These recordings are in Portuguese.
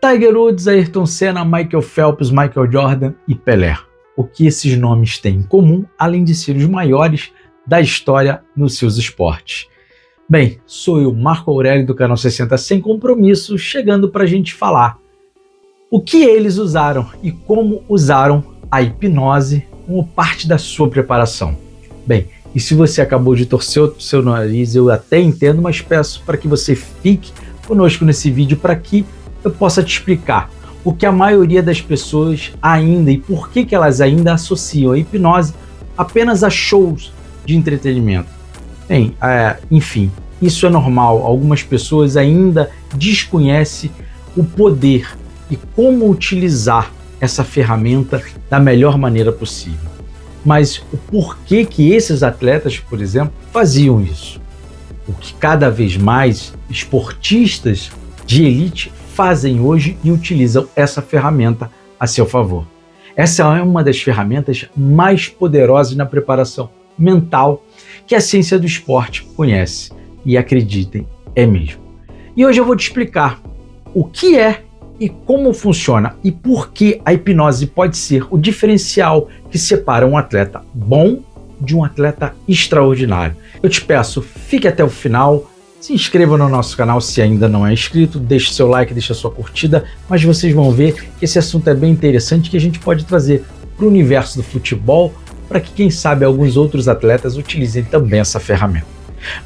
Tiger Woods, Ayrton Senna, Michael Phelps, Michael Jordan e Pelé. O que esses nomes têm em comum, além de ser os maiores da história nos seus esportes? Bem, sou eu, Marco Aurélio, do canal 60 Sem Compromisso, chegando para a gente falar o que eles usaram e como usaram a hipnose como parte da sua preparação. Bem, e se você acabou de torcer o seu nariz, eu até entendo, mas peço para que você fique conosco nesse vídeo para que eu possa te explicar o que a maioria das pessoas ainda e por que elas ainda associam a hipnose apenas a shows de entretenimento. Bem, enfim, isso é normal. Algumas pessoas ainda desconhecem o poder e como utilizar essa ferramenta da melhor maneira possível. Mas o porquê que esses atletas, por exemplo, faziam isso? O que cada vez mais esportistas de elite fazem hoje e utilizam essa ferramenta a seu favor. Essa é uma das ferramentas mais poderosas na preparação mental que a ciência do esporte conhece. E acreditem, é mesmo. E hoje eu vou te explicar o que é e como funciona e por que a hipnose pode ser o diferencial que separa um atleta bom de um atleta extraordinário. Eu te peço, fique até o final. Se inscreva no nosso canal se ainda não é inscrito, deixe seu like, deixe a sua curtida, mas vocês vão ver que esse assunto é bem interessante que a gente pode trazer para o universo do futebol para que, quem sabe, alguns outros atletas utilizem também essa ferramenta.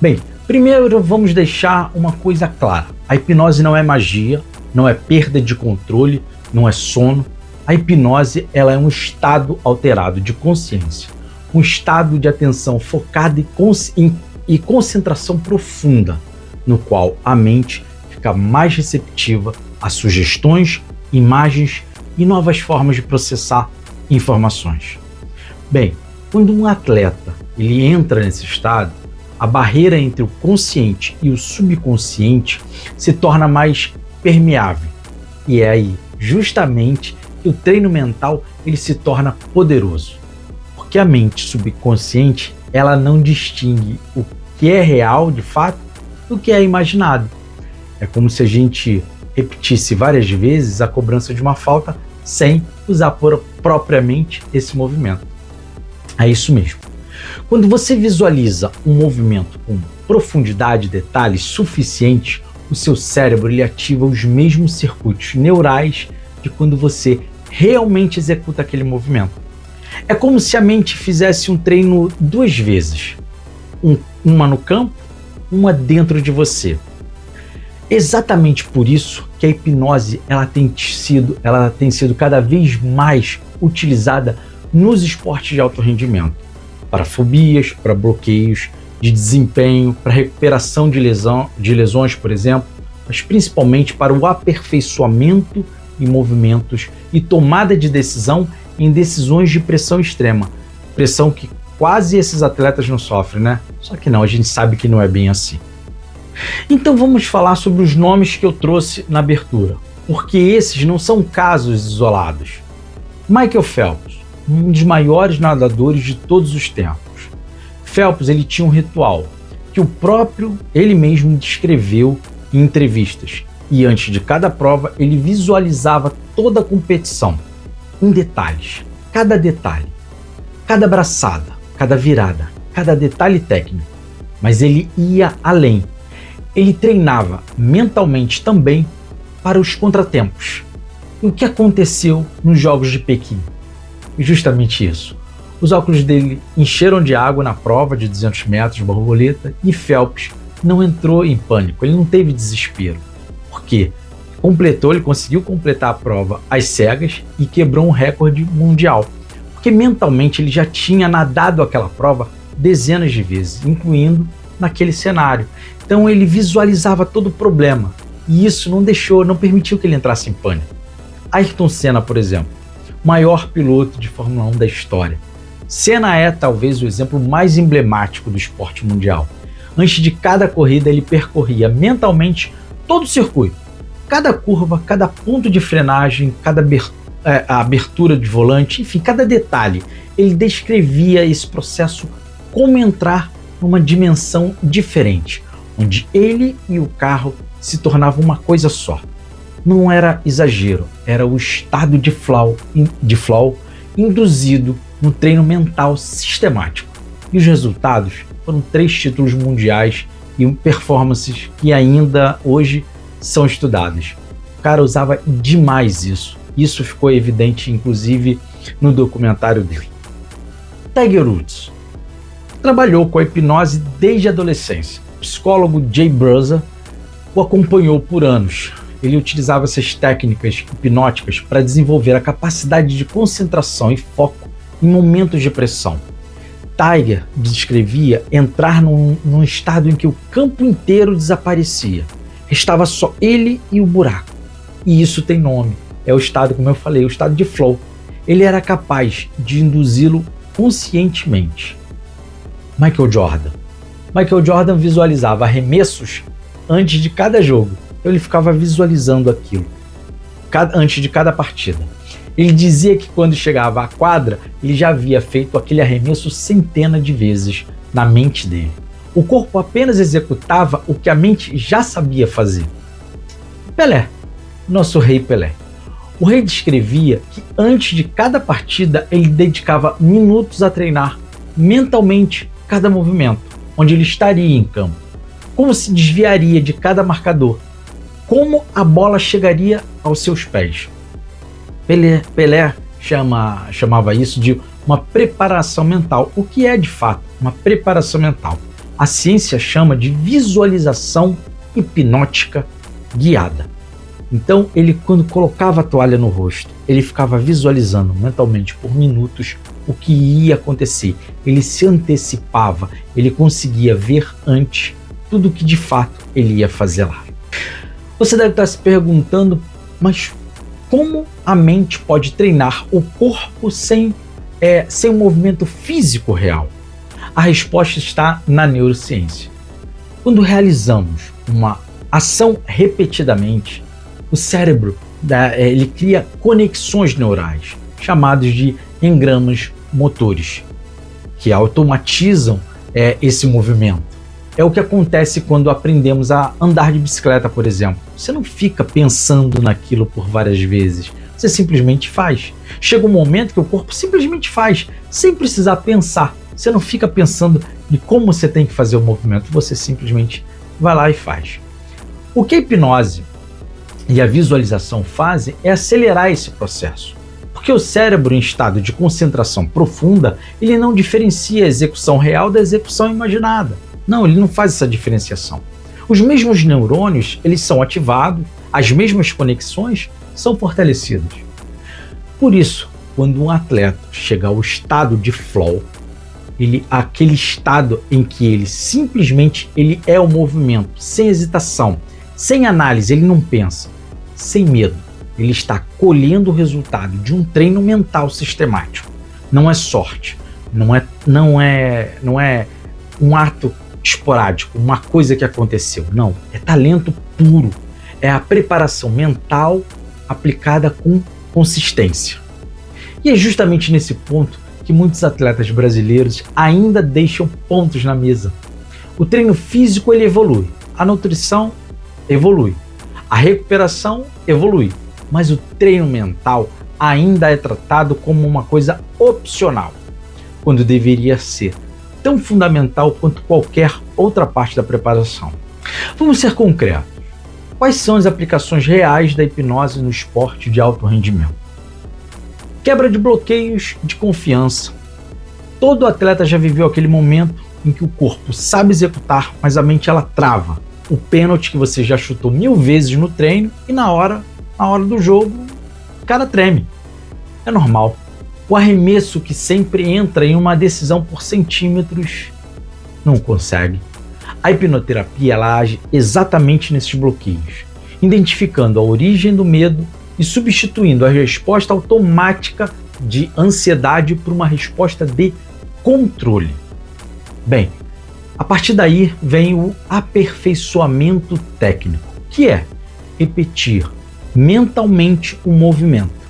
Bem, primeiro vamos deixar uma coisa clara. A hipnose não é magia, não é perda de controle, não é sono. A hipnose ela é um estado alterado de consciência, um estado de atenção focada e concentração profunda, no qual a mente fica mais receptiva a sugestões, imagens e novas formas de processar informações. Bem, quando um atleta ele entra nesse estado, a barreira entre o consciente e o subconsciente se torna mais permeável. E é aí, justamente, que o treino mental ele se torna poderoso. Porque a mente subconsciente ela não distingue o que é real, de fato, do que é imaginado. É como se a gente repetisse várias vezes a cobrança de uma falta sem usar propriamente esse movimento. É isso mesmo. Quando você visualiza um movimento com profundidade e detalhes suficientes, o seu cérebro ele ativa os mesmos circuitos neurais de quando você realmente executa aquele movimento. É como se a mente fizesse um treino duas vezes, uma no campo, uma dentro de você. Exatamente por isso que a hipnose ela tem sido cada vez mais utilizada nos esportes de alto rendimento, para fobias, para bloqueios de desempenho, para recuperação de lesões, por exemplo, mas principalmente para o aperfeiçoamento em movimentos e tomada de decisão em decisões de pressão extrema, pressão que quase esses atletas não sofrem, né? Só que não, a gente sabe que não é bem assim. Então vamos falar sobre os nomes que eu trouxe na abertura, porque esses não são casos isolados. Michael Phelps, um dos maiores nadadores de todos os tempos. Phelps ele tinha um ritual que ele mesmo descreveu em entrevistas, e antes de cada prova ele visualizava toda a competição em detalhes, cada detalhe, cada braçada, cada virada, cada detalhe técnico. Mas ele ia além. Ele treinava mentalmente também para os contratempos. E o que aconteceu nos Jogos de Pequim? Justamente isso. Os óculos dele encheram de água na prova de 200 metros de borboleta e Phelps não entrou em pânico, ele não teve desespero. Por quê? Ele conseguiu completar a prova às cegas e quebrou um recorde mundial, porque mentalmente ele já tinha nadado aquela prova dezenas de vezes, incluindo naquele cenário. Então ele visualizava todo o problema e isso não permitiu que ele entrasse em pânico. Ayrton Senna, por exemplo, maior piloto de Fórmula 1 da história. Senna é talvez o exemplo mais emblemático do esporte mundial. Antes de cada corrida ele percorria mentalmente todo o circuito. Cada curva, cada ponto de frenagem, cada abertura de volante, enfim, cada detalhe. Ele descrevia esse processo como entrar numa dimensão diferente, onde ele e o carro se tornavam uma coisa só. Não era exagero, era o estado de flow induzido no treino mental sistemático. E os resultados foram 3 títulos mundiais e performances que ainda hoje são estudadas. O cara usava demais isso. Isso ficou evidente, inclusive, no documentário dele. Tiger Woods trabalhou com a hipnose desde a adolescência. O psicólogo Jay Bruzer o acompanhou por anos. Ele utilizava essas técnicas hipnóticas para desenvolver a capacidade de concentração e foco em momentos de pressão. Tiger descrevia entrar num estado em que o campo inteiro desaparecia. Restava só ele e o buraco. E isso tem nome. É o estado, como eu falei, o estado de flow. Ele era capaz de induzi-lo conscientemente. Michael Jordan visualizava arremessos antes de cada jogo. Ele ficava visualizando aquilo antes de cada partida. Ele dizia que quando chegava à quadra, ele já havia feito aquele arremesso centenas de vezes na mente dele. O corpo apenas executava o que a mente já sabia fazer. Pelé, nosso rei Pelé. O rei descrevia que antes de cada partida ele dedicava minutos a treinar mentalmente cada movimento, onde ele estaria em campo, como se desviaria de cada marcador, como a bola chegaria aos seus pés. Pelé chamava isso de uma preparação mental. O que é de fato uma preparação mental? A ciência chama de visualização hipnótica guiada. Então, ele, quando colocava a toalha no rosto, ele ficava visualizando mentalmente por minutos o que ia acontecer. Ele se antecipava, ele conseguia ver antes tudo o que de fato ele ia fazer lá. Você deve estar se perguntando, mas como a mente pode treinar o corpo sem um movimento físico real? A resposta está na neurociência. Quando realizamos uma ação repetidamente, o cérebro ele cria conexões neurais, chamadas de engramas motores, que automatizam esse movimento. É o que acontece quando aprendemos a andar de bicicleta, por exemplo. Você não fica pensando naquilo por várias vezes, você simplesmente faz. Chega um momento que o corpo simplesmente faz, sem precisar pensar. Você não fica pensando de como você tem que fazer o movimento, você simplesmente vai lá e faz. O que a hipnose e a visualização fazem é acelerar esse processo. Porque o cérebro em estado de concentração profunda, ele não diferencia a execução real da execução imaginada. Não, ele não faz essa diferenciação. Os mesmos neurônios, eles são ativados, as mesmas conexões são fortalecidas. Por isso, quando um atleta chega ao estado de flow, aquele estado em que ele simplesmente é o movimento, sem hesitação, sem análise, ele não pensa, sem medo. Ele está colhendo o resultado de um treino mental sistemático. Não é sorte, não é um ato esporádico, uma coisa que aconteceu. Não, é talento puro. É a preparação mental aplicada com consistência. E é justamente nesse ponto que muitos atletas brasileiros ainda deixam pontos na mesa. O treino físico ele evolui, a nutrição evolui, a recuperação evolui, mas o treino mental ainda é tratado como uma coisa opcional, quando deveria ser tão fundamental quanto qualquer outra parte da preparação. Vamos ser concretos. Quais são as aplicações reais da hipnose no esporte de alto rendimento? Quebra de bloqueios de confiança. Todo atleta já viveu aquele momento em que o corpo sabe executar, mas a mente ela trava. O pênalti que você já chutou 1000 vezes no treino e na hora do jogo, o cara treme. É normal. O arremesso que sempre entra em uma decisão por centímetros não consegue. A hipnoterapia ela age exatamente nesses bloqueios, identificando a origem do medo e substituindo a resposta automática de ansiedade por uma resposta de controle. Bem, a partir daí vem o aperfeiçoamento técnico, que é repetir mentalmente o movimento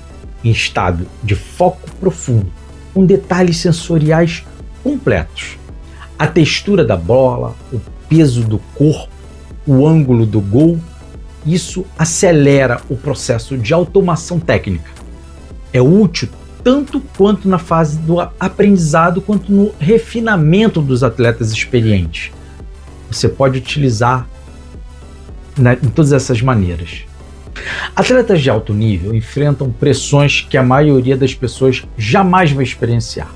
em estado de foco profundo, com detalhes sensoriais completos. A textura da bola, o peso do corpo, o ângulo do gol, Isso acelera o processo de automação técnica. É útil tanto quanto na fase do aprendizado quanto no refinamento dos atletas experientes. Você pode utilizar em todas essas maneiras. Atletas de alto nível enfrentam pressões que a maioria das pessoas jamais vai experienciar.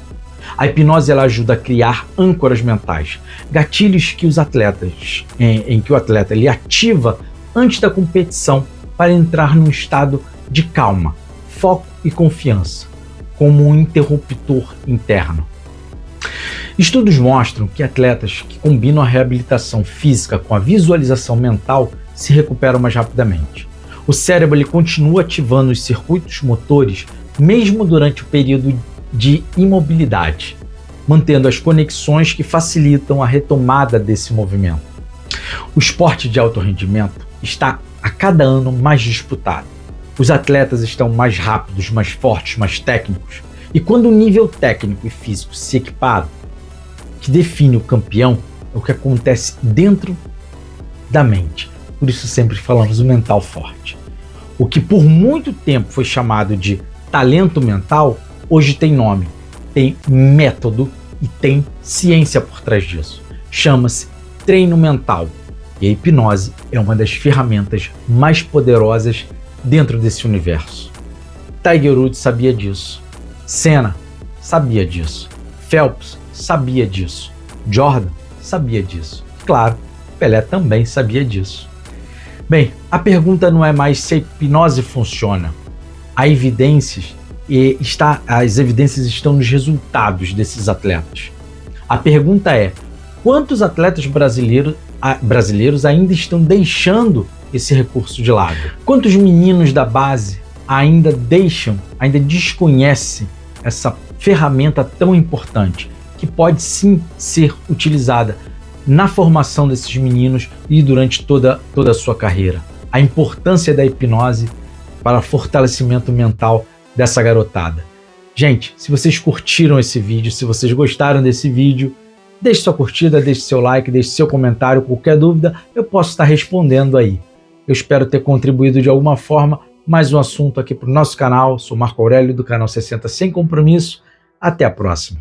A hipnose ela ajuda a criar âncoras mentais, gatilhos que os atletas, em que o atleta ele ativa antes da competição para entrar num estado de calma, foco e confiança, como um interruptor interno. Estudos mostram que atletas que combinam a reabilitação física com a visualização mental se recuperam mais rapidamente. O cérebro ele continua ativando os circuitos motores mesmo durante o período de imobilidade, mantendo as conexões que facilitam a retomada desse movimento. O esporte de alto rendimento está a cada ano mais disputado. Os atletas estão mais rápidos, mais fortes, mais técnicos. E quando o nível técnico e físico se equiparam, o que define o campeão é o que acontece dentro da mente. Por isso sempre falamos o mental forte. O que por muito tempo foi chamado de talento mental, hoje tem nome, tem método e tem ciência por trás disso. Chama-se treino mental. E a hipnose é uma das ferramentas mais poderosas dentro desse universo. Tiger Woods sabia disso. Senna sabia disso. Phelps sabia disso. Jordan sabia disso. Claro, Pelé também sabia disso. Bem, a pergunta não é mais se a hipnose funciona. As evidências estão nos resultados desses atletas. A pergunta é: quantos atletas brasileiros ainda estão deixando esse recurso de lado? Quantos meninos da base ainda desconhecem essa ferramenta tão importante que pode sim ser utilizada na formação desses meninos e durante toda a sua carreira? A importância da hipnose para o fortalecimento mental dessa garotada. Gente, se vocês curtiram esse vídeo, se vocês gostaram desse vídeo, deixe sua curtida, deixe seu like, deixe seu comentário. Qualquer dúvida eu posso estar respondendo aí. Eu espero ter contribuído de alguma forma. Mais um assunto aqui para o nosso canal. Sou Marco Aurélio do canal 60 Sem Compromisso. Até a próxima.